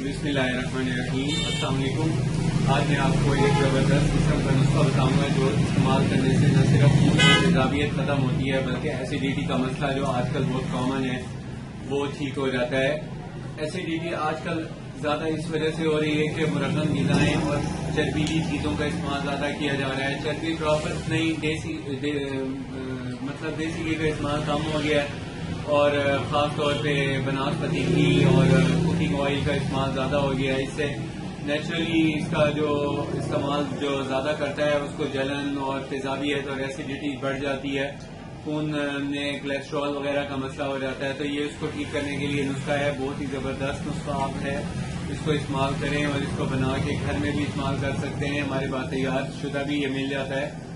बिस्मिल्लाहिर्रहमानिर्रहीम। अस्सलाम वालेकुम। आज मैं आपको एक ज़बरदस्त किस्म का नुस्खा बताऊंगा जो इस्तेमाल करने से न सिर्फ खून की तेजाबियत ख़त्म होती है बल्कि एसिडिटी का मसला जो आजकल बहुत कॉमन है वो ठीक हो जाता है। एसिडिटी आजकल ज़्यादा इस वजह से हो रही है कि मुरक्कम ग़िज़ाएँ और चर्बीली चीज़ों का इस्तेमाल ज़्यादा किया जा रहा है। चर्बी प्रॉपर नहीं, देसी घी का इस्तेमाल कम हो गया है और ख़ास तौर पे बनास्पति घी और कुकिंग ऑयल का इस्तेमाल ज़्यादा हो गया है। इससे नेचुरली इसका जो इस्तेमाल जो ज़्यादा करता है उसको जलन और तेजाबियत और एसिडिटी बढ़ जाती है, खून में कोलेस्ट्रॉल वगैरह का मसला हो जाता है। तो ये उसको ठीक करने के लिए नुस्खा है, बहुत ही ज़बरदस्त नुस्खा आप है, इसको इस्तेमाल करें और इसको बना के घर में भी इस्तेमाल कर सकते हैं। हमारे पास तैयार शुदा भी ये मिल जाता है।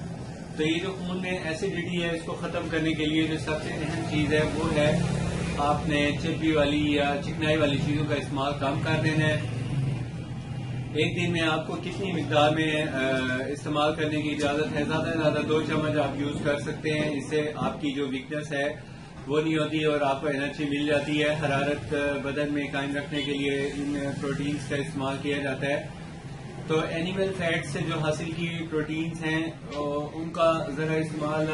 तो ये जो खून में एसिडिटी है इसको ख़त्म करने के लिए जो सबसे अहम चीज़ है वो है आपने चर्बी वाली या चिकनाई वाली चीज़ों का इस्तेमाल कम कर देना है। एक दिन में आपको कितनी मिकदार में इस्तेमाल करने की इजाज़त है? ज़्यादा से ज़्यादा 2 चम्मच आप यूज़ कर सकते हैं। इससे आपकी जो वीकनेस है वो नहीं होती और आपको एनर्जी मिल जाती है। हरारत बदन में कायम रखने के लिए इन प्रोटीन्स का इस्तेमाल किया जाता है। तो एनिमल फैट से जो हासिल की प्रोटीन्स हैं उनका ज़रा इस्तेमाल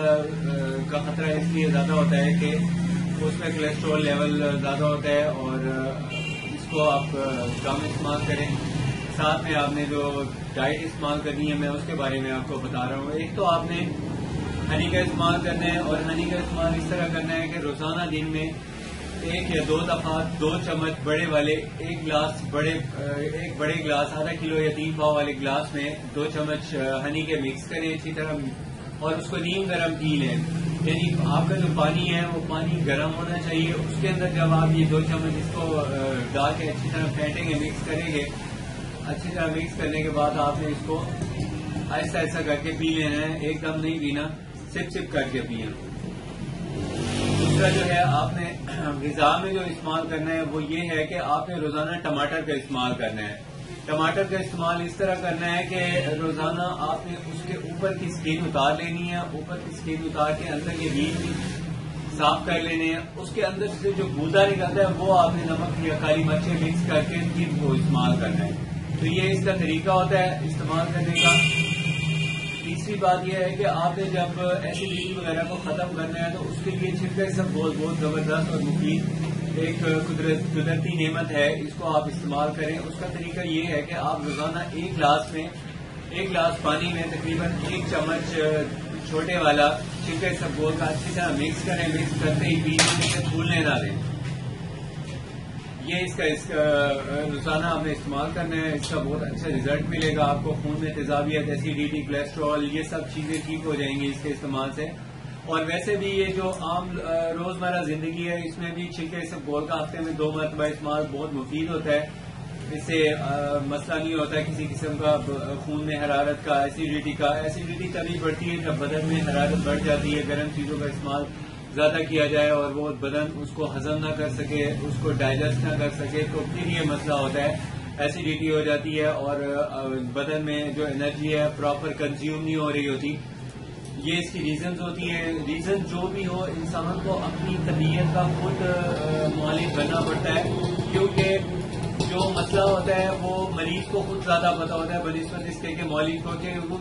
का खतरा इसलिए ज़्यादा होता है कि उसमें कोलेस्ट्रॉल लेवल ज़्यादा होता है और इसको आप कम इस्तेमाल करें। साथ में आपने जो डाइट इस्तेमाल करनी है मैं उसके बारे में आपको बता रहा हूँ। एक तो आपने हनी का इस्तेमाल करना है और हनी का इस्तेमाल इस तरह करना है कि रोज़ाना दिन में 1 या 2 दफा 2 चम्मच बड़े वाले एक बड़े गिलास आधा किलो या 3 पाव वाले गिलास में 2 चम्मच हनी के मिक्स करें अच्छी तरह और उसको नीम गर्म पी लें। यानी आपका जो पानी है वो पानी गर्म होना चाहिए। उसके अंदर जब आप ये 2 चम्मच इसको डाल के अच्छी तरह फेंटेंगे, मिक्स करेंगे, अच्छी तरह मिक्स करने के बाद आपने इसको आहिस्ता आहिस्ता करके पी लेना है, एकदम नहीं पीना, सिप सिप करके पिए। दूसरा जो है आपने ग़िज़ा में जो इस्तेमाल करना है वो ये है कि आपने रोज़ाना टमाटर का इस्तेमाल करना है। टमाटर का इस्तेमाल इस तरह करना है कि रोज़ाना आपने उसके ऊपर की स्किन उतार लेनी है, ऊपर की स्किन उतार के अंदर के बीज साफ कर लेने हैं। उसके अंदर से जो गूदा निकलता है वो आपने नमक या काली मिर्चें मिक्स करके फिर वो इस्तेमाल करना है। तो ये इसका तरीका होता है इस्तेमाल करने का। तीसरी बात यह है कि आपने जब एसिडिटी वगैरह को ख़त्म करना है तो उसके लिए छिलका सब बहुत ज़बरदस्त और मुफीद एक कुदरती नेमत है, इसको आप इस्तेमाल करें। उसका तरीका ये है कि आप रोज़ाना एक गिलास पानी में तकरीबन 1 चम्मच छोटे वाला छिलका सब का अच्छी तरह मिक्स करें। मिक्स करते ही बीच में फूलने ना दें। ये इसका रोज़ाना आपने इस्तेमाल करना है। इसका बहुत अच्छा रिजल्ट मिलेगा आपको। खून में तेजाबियत, एसिडिटी, कोलेस्ट्रॉल ये सब चीज़ें ठीक हो जाएंगी इसके इस्तेमाल से। और वैसे भी ये जो आम रोज़मर्रा ज़िंदगी है इसमें भी छिलके इसबगोल का हफ्ते में 2 मरतबा इस्तेमाल बहुत मुफीद होता है। इससे मसला नहीं होता है किसी किस्म का खून में हरारत का, एसिडिटी का। एसिडिटी तभी बढ़ती है जब बदन में हरारत बढ़ जाती है, गर्म चीज़ों का इस्तेमाल ज़्यादा किया जाए और वो बदन उसको हजम ना कर सके, उसको डाइजेस्ट ना कर सके, तो फिर ये मसला होता है, एसिडिटी हो जाती है और बदन में जो एनर्जी है प्रॉपर कंज्यूम नहीं हो रही होती। ये इसकी रीजंस होती हैं। रीजन जो भी हो, इंसान को अपनी तबीयत का खुद मालिक बनना पड़ता है, क्योंकि जो मसला होता है वो मरीज को खुद ज्यादा पता होता है बनिस्बत इसके कि मौलिक को कि वो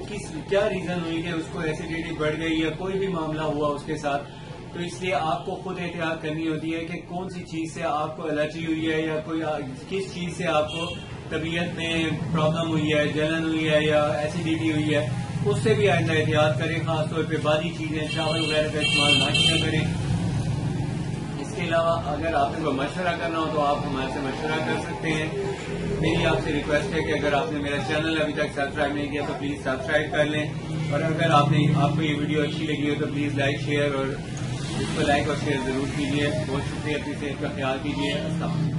क्या रीजन हुई कि उसको एसिडिटी बढ़ गई या कोई भी मामला हुआ उसके साथ। तो इसलिए आपको खुद एहतियात करनी होती है कि कौन सी चीज से आपको एलर्जी हुई है या कोई किस चीज से आपको तबीयत में प्रॉब्लम हुई है, जलन हुई है या एसिडिटी हुई है, उससे भी आइंदा एहतियात करें। खासतौर पे बादी चीजें, चावल वगैरह का इस्तेमाल ना किया करें। इसके अलावा अगर आपने कोई मशवरा करना हो तो आप हमारे से मशवरा कर सकते हैं। मेरी आपसे रिक्वेस्ट है कि अगर आपने मेरा चैनल अभी तक सब्सक्राइब नहीं किया तो प्लीज सब्सक्राइब कर लें और अगर आपको ये वीडियो अच्छी लगी हो तो प्लीज लाइक, शेयर और इसको लाइक और शेयर जरूर कीजिए। बहुत शुक्रिया, अपनी सेहत का ख्याल कीजिए। अस्सलाम।